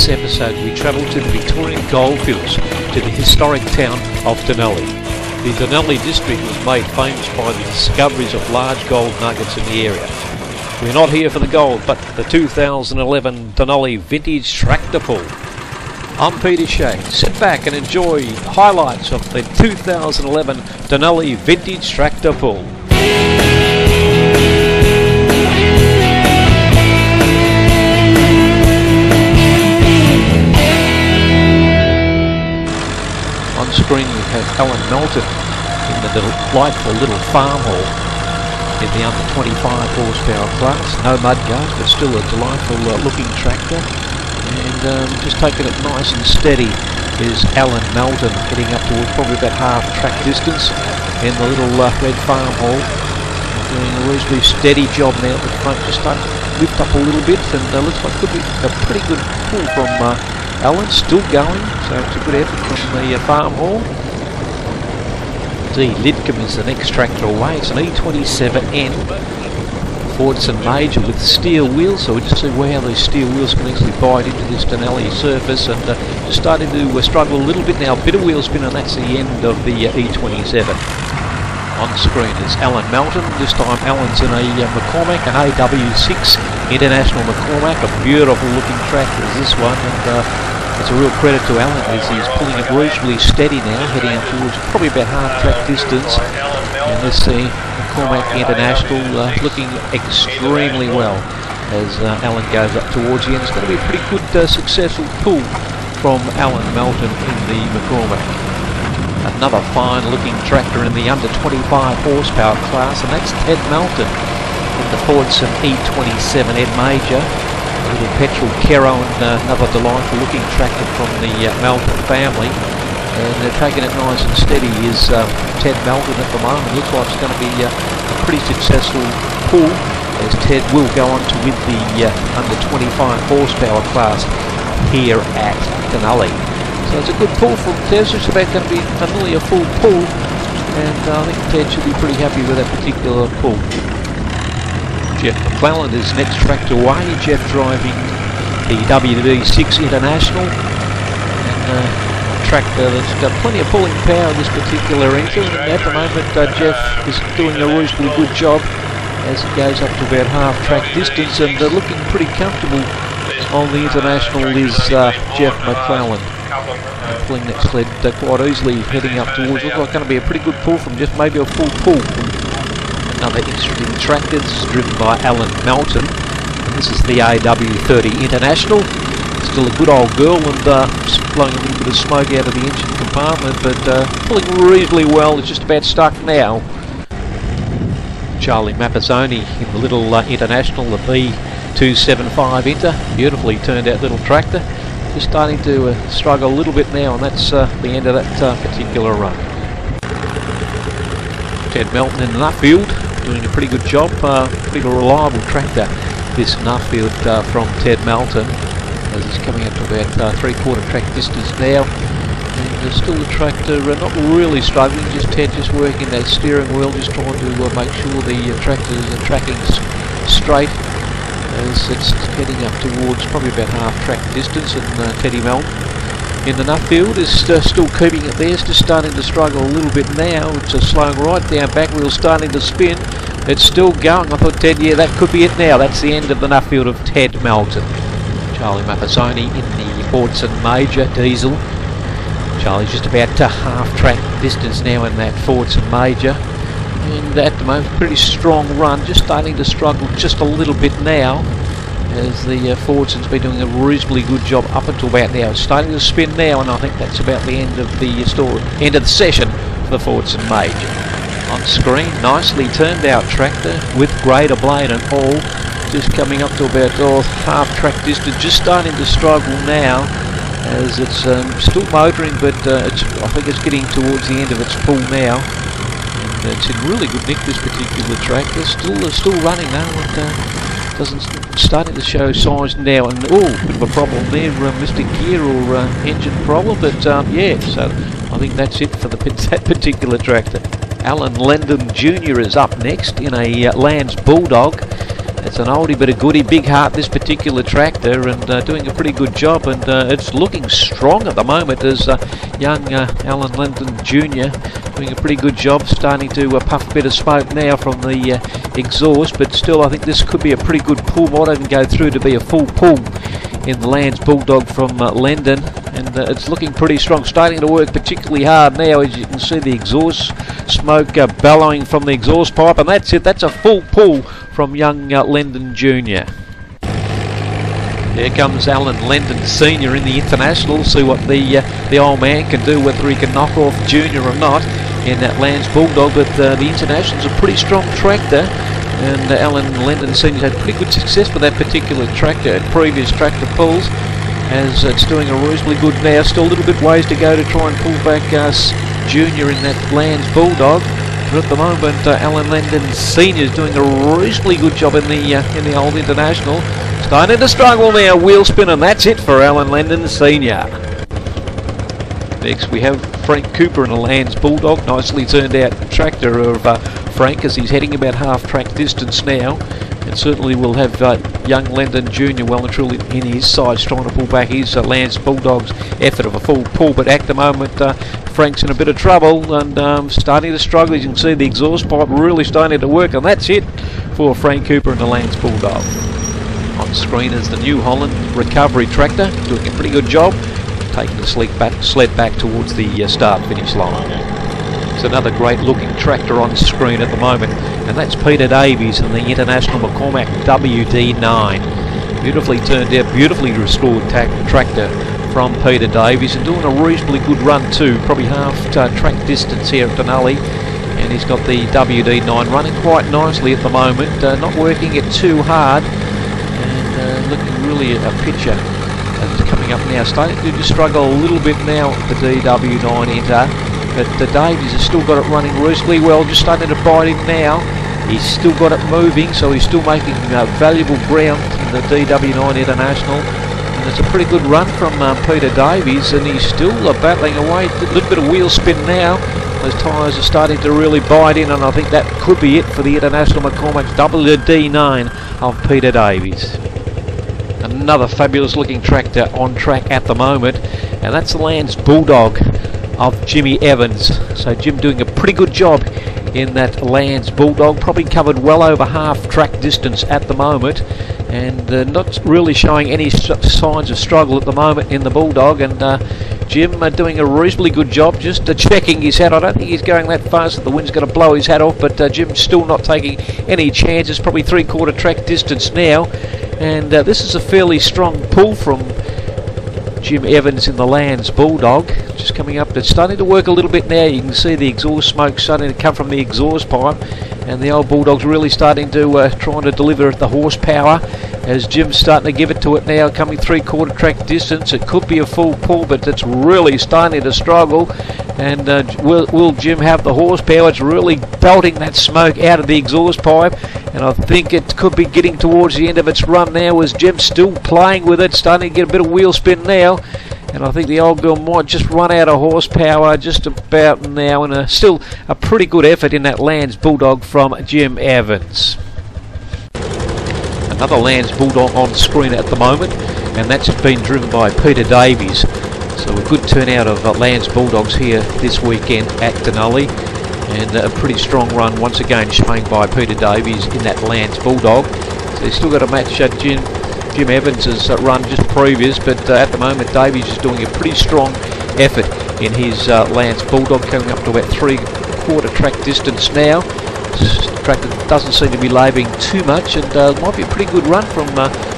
this episode we travel to the Victorian Goldfields, to the historic town of Denali. The Denali district was made famous by the discoveries of large gold nuggets in the area. We're not here for the gold, but the 2011 Dunolly Vintage Tractor Pull. I'm Peter Shea. Sit back and enjoy highlights of the 2011 Denali Vintage Tractor Pull. On screen we have Alan Melton in the delightful little farm hall in the under 25 horsepower class. No mud guards, but still a delightful looking tractor. And just taking it nice and steady is Alan Melton, heading up towards probably about half track distance in the little red farm hall. Doing a reasonably steady job now at the front, just starting to lift up a little bit, and looks like could be a pretty good pull from Alan, still going, so it's a good effort from the farm hall. D. Lidcombe is the next tractor away. It's an E27N Fordson Major with steel wheels, so we'll just see how these steel wheels can actually bite into this Denali surface, and just starting to struggle a little bit now. Bit of wheel spin, and that's the end of the E27. On screen is Alan Melton. This time Alan's in a McCormack, an AW6 International McCormack, a beautiful looking tractor is this one, and it's a real credit to Alan as he's pulling it reasonably steady now, heading up towards probably about half track distance. And let's see, McCormack International looking extremely well as Alan goes up towards the end. It's going to be a pretty good successful pull from Alan Melton in the McCormack. Another fine looking tractor in the under 25 horsepower class, and that's Ted Melton in the Fordson E27N Major. A little petrol Kero, and another delightful looking tractor from the Melton family. And they're taking it nice and steady is Ted Melton at the moment. Looks like it's going to be a pretty successful pull, as Ted will go on to win the under 25 horsepower class here at Denali. So it's a good pull from Ted. It's about going to be nearly a full pull, and I think Ted should be pretty happy with that particular pull. Jeff McClelland is next tractor away. Jeff driving the WD6 International, and a tractor that's got plenty of pulling power in this particular engine. And at the moment Jeff is doing a reasonably good job as he goes up to about half track distance, and looking pretty comfortable on the International is Jeff McClelland. Pulling that sled quite easily, heading up towards, looks like going to be a pretty good pull from just maybe a full pull. Another interesting tractor. This is driven by Alan Melton, and this is the AW30 International. Still a good old girl, and blowing a little bit of smoke out of the engine compartment, but pulling reasonably well. It's just about stuck now. Charlie Mappazoni in the little International, the B275 Inter, beautifully turned out little tractor. Just starting to struggle a little bit now, and that's the end of that particular run. Ted Melton in the Nuffield, doing a pretty good job. Pretty reliable tractor, this Nuffield from Ted Melton, as he's coming up to about three-quarter track distance now. And still the tractor not really struggling, just Ted just working that steering wheel, just trying to make sure the tractor is tracking straight, as it's heading up towards probably about half track distance. And Teddy Melton in the Nuffield is still keeping it there. It's just starting to struggle a little bit now. It's slowing right down, back wheel starting to spin. It's still going. I thought, Ted, yeah, that could be it now. That's the end of the Nuffield of Ted Melton. Charlie Mappazoni in the Fordson Major diesel. Charlie's just about to half track distance now in that Fordson Major, and at the moment pretty strong run, just starting to struggle just a little bit now, as the Fordson's been doing a reasonably good job up until about now. It's starting to spin now, and I think that's about the end of the end of the session for the Fordson Major. On screen, nicely turned out tractor with grader blade and all, just coming up to about half track distance, just starting to struggle now, as it's still motoring, but I think it's getting towards the end of its pull now. And it's in really good nick, this particular tractor. Still running though, and starting to show signs now. And bit of a problem there, missed a gear or engine problem. But yeah, so I think that's it for that particular tractor. Alan Lendham Jr. is up next in a Lanz Bulldog. It's an oldie but a goodie, big heart this particular tractor, and doing a pretty good job, and it's looking strong at the moment as young Alan Linden Jr. doing a pretty good job, starting to puff a bit of smoke now from the exhaust, but still I think this could be a pretty good pull, might even go through to be a full pull in the Lanz Bulldog from Linden, and it's looking pretty strong, starting to work particularly hard now, as you can see the exhaust smoke bellowing from the exhaust pipe, and that's it, that's a full pull from young Linden Jr. Here comes Alan Linden Sr. in the International. See what the old man can do, whether he can knock off Junior or not in that Lanz Bulldog, but the International's a pretty strong tractor, and Alan Linden Sr. had pretty good success with that particular tractor at previous tractor pulls, as it's doing a reasonably good now. Still a little bit ways to go to try and pull back Junior in that Lanz Bulldog. But at the moment, Alan Linden Sr. is doing a reasonably good job in the old International. Starting to struggle now, wheel spin, and that's it for Alan Linden Sr. Next we have Frank Cooper in a Lanz Bulldog. Nicely turned out tractor of Frank, as he's heading about half track distance now. And certainly will have young Linden Jr. well and truly in his sides, trying to pull back his Lanz Bulldog's effort of a full pull. But at the moment, Frank's in a bit of trouble and starting to struggle. As you can see, the exhaust pipe really starting to work, and that's it for Frank Cooper and the Lanz Bulldog. On screen is the New Holland recovery tractor, doing a pretty good job, taking the sled back towards the start-finish line. It's another great looking tractor on screen at the moment, and that's Peter Davies and the International McCormack WD9. Beautifully turned out, beautifully restored tractor from Peter Davies, and doing a reasonably good run too, probably half track distance here at Denali, and he's got the WD9 running quite nicely at the moment, not working it too hard, and looking really at a picture. Coming up now, starting to just struggle a little bit now, the DW9 Inter. But Davies has still got it running reasonably well, just starting to bite in now. He's still got it moving, so he's still making valuable ground in the DW9 International. And it's a pretty good run from Peter Davies, and he's still battling away. A little bit of wheel spin now. Those tyres are starting to really bite in, and I think that could be it for the International McCormack's WD9 of Peter Davies. Another fabulous looking tractor on track at the moment, and that's the Lanz Bulldog of Jimmy Evans. So Jim doing a pretty good job in that Lanz Bulldog, probably covered well over half track distance at the moment, and not really showing any signs of struggle at the moment in the Bulldog, and Jim doing a reasonably good job, just checking his hat. I don't think he's going that fast that the wind's going to blow his hat off, but Jim's still not taking any chances, probably three-quarter track distance now, and this is a fairly strong pull from Jim Evans in the Lanz Bulldog. Just coming up, it's starting to work a little bit now. You can see the exhaust smoke starting to come from the exhaust pipe, and the old Bulldog's really starting to trying to deliver the horsepower, as Jim's starting to give it to it now, coming three-quarter track distance. It could be a full pull, but it's really starting to struggle, and will Jim have the horsepower? It's really belting that smoke out of the exhaust pipe, and I think it could be getting towards the end of its run now, as Jim's still playing with it, starting to get a bit of wheel spin now, and I think the old girl might just run out of horsepower just about now, and still a pretty good effort in that Lanz Bulldog from Jim Evans. Another Lanz Bulldog on screen at the moment, and that's been driven by Peter Davies. So a good turnout of Lanz Bulldogs here this weekend at Denali, and a pretty strong run once again shown by Peter Davies in that Lanz Bulldog. So he's still got to match Jim Evans' run just previous, but at the moment Davies is doing a pretty strong effort in his Lanz Bulldog, coming up to about three-quarter track distance now. Tractor doesn't seem to be labouring too much, and might be a pretty good run from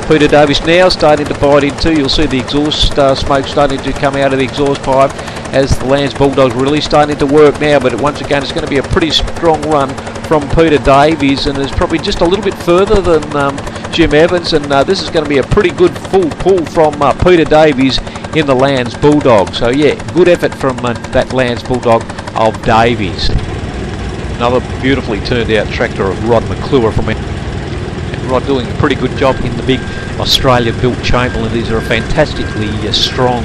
Peter Davies now, starting to bite into. You'll see the exhaust smoke starting to come out of the exhaust pipe as the Lanz Bulldog's really starting to work now, but once again it's going to be a pretty strong run from Peter Davies, and is probably just a little bit further than Jim Evans, and this is going to be a pretty good full pull from Peter Davies in the Lanz Bulldog. So yeah, good effort from that Lanz Bulldog of Davies. Another beautifully turned out tractor of Rod McClure from it. And Rod doing a pretty good job in the big Australia built Chamberlain. These are a fantastically strong,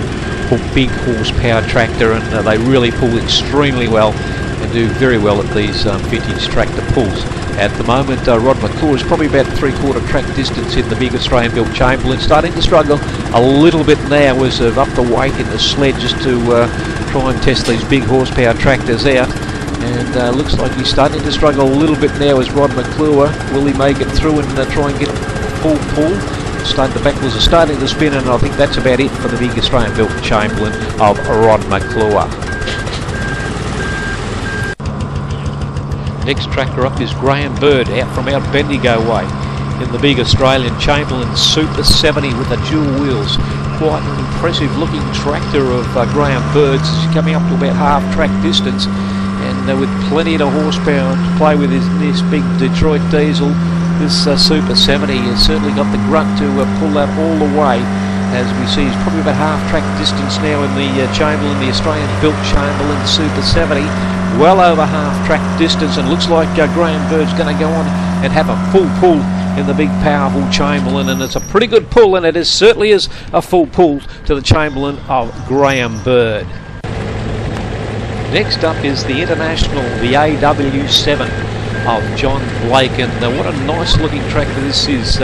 big horsepower tractor, and they really pull extremely well and do very well at these vintage tractor pulls. At the moment, Rod McClure is probably about 3/4 track distance in the big Australian built Chamberlain, starting to struggle a little bit now as they've upped the weight in the sled just to try and test these big horsepower tractors out. And looks like he's starting to struggle a little bit now as Rod McClure. Will he make it through and try and get full pull? The back wheels are starting to spin, and I think that's about it for the big Australian built Chamberlain of Rod McClure. Next tractor up is Graham Bird out from out Bendigo way in the big Australian Chamberlain Super 70 with the dual wheels. Quite an impressive looking tractor of Graham Bird's. He's coming up to about half track distance, and with plenty of horsepower to play with this big Detroit diesel. This Super 70 has certainly got the grunt to pull that all the way. As we see, he's probably about half track distance now in the Chamberlain, the Australian built Chamberlain Super 70. Well over half track distance, and looks like Graham Bird's going to go on and have a full pull in the big powerful Chamberlain, and it's a pretty good pull, and it certainly is a full pull to the Chamberlain of Graham Bird. Next up is the International, the AW7 of John Blake, and what a nice looking tractor this is.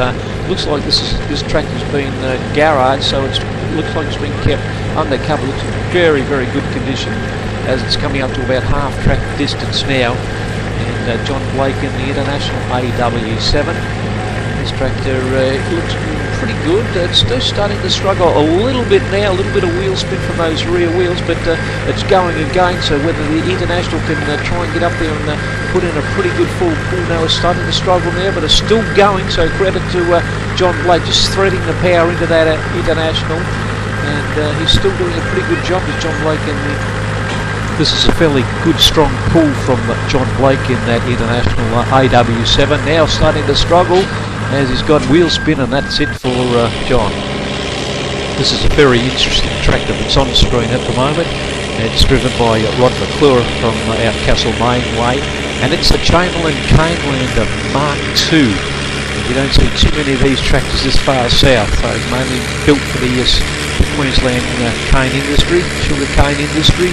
Looks like this tractor's been garaged, so it looks like it's been kept undercover. Looks in very, very good condition as it's coming up to about half track distance now. And John Blake in the International AW7. This tractor looks pretty good. It's still starting to struggle a little bit now, a little bit of wheel spin from those rear wheels, but it's going again, so whether the International can try and get up there and put in a pretty good full pull now, it's starting to struggle there, but it's still going, so credit to John Blake, just threading the power into that International, and he's still doing a pretty good job with John Blake in the... This is a fairly good strong pull from John Blake in that International AW7, now starting to struggle as he's got wheel spin, and that's it for John. This is a very interesting tractor that's on screen at the moment. It's driven by Rod McClure from our Castlemaine way, and it's a Chamberlain Canelander Mark II. You don't see too many of these tractors this far south, so it's mainly built for the Queensland cane industry, sugar cane industry.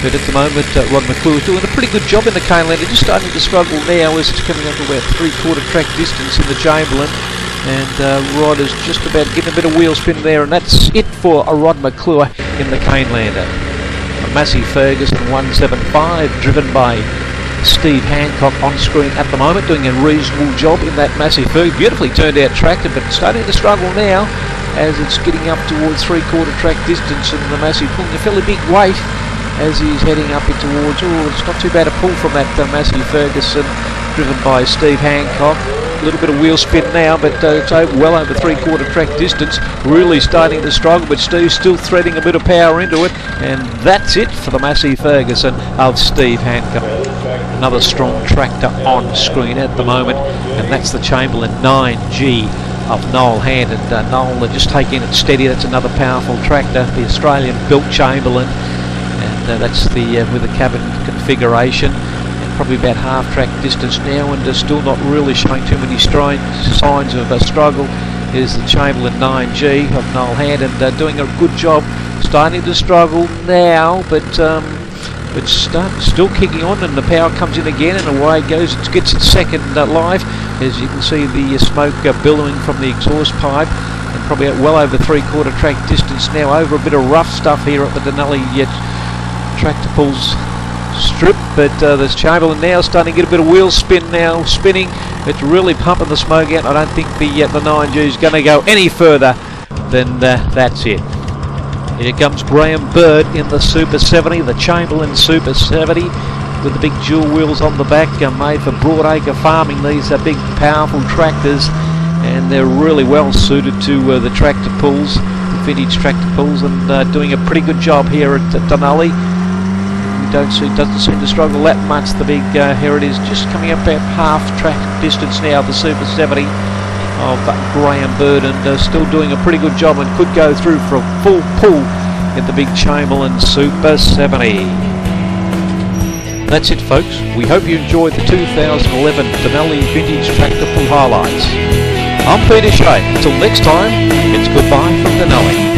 But at the moment, Rod McClure is doing a pretty good job in the Canelander, just starting to struggle now as it's coming up to about 3/4 track distance in the Chamberlain, and Rod is just about getting a bit of wheel spin there, and that's it for Rod McClure in the Canelander. A Massey Ferguson 175 driven by Steve Hancock on screen at the moment, doing a reasonable job in that Massey Ferguson. Beautifully turned out tractor, but starting to struggle now as it's getting up towards 3/4 track distance, and the Massey pulling a fairly big weight as he's heading up in towards, it's not too bad a pull from that Massey Ferguson driven by Steve Hancock. A little bit of wheel spin now, but it's well over 3/4 track distance, really starting to struggle, but Steve's still threading a bit of power into it, and that's it for the Massey Ferguson of Steve Hancock. Another strong tractor on screen at the moment, and that's the Chamberlain 9G of Noel Hand, and Noel just taking it steady. That's another powerful tractor, the Australian built Chamberlain. And that's the with the cabin configuration, and probably about half track distance now, and still not really showing too many signs of a struggle is the Chamberlain 9G of Noel Hand, and doing a good job, starting to struggle now, but it's still kicking on, and the power comes in again, and away it goes. It gets its second life, as you can see the smoke billowing from the exhaust pipe, and probably at well over 3/4 track distance now, over a bit of rough stuff here at the Denali Tractor Pulls strip, but there's Chamberlain now starting to get a bit of wheel spin now, spinning. It's really pumping the smoke out. I don't think the 9G is going to go any further than that's it. Here comes Graham Bird in the Super 70, the Chamberlain Super 70, with the big dual wheels on the back, made for broadacre farming. These are big powerful tractors, and they're really well suited to the tractor pulls, the vintage tractor pulls, and doing a pretty good job here at Dunolly. Doesn't seem to struggle that much. The big here it is, just coming up about half track distance now, the Super 70 of Graham Bird, and still doing a pretty good job, and could go through for a full pull in the big Chamberlain Super 70. That's it, folks. We hope you enjoyed the 2011 Denali Vintage Tractor Pull highlights. I'm Peter Shea. Until next time, it's goodbye from Denali.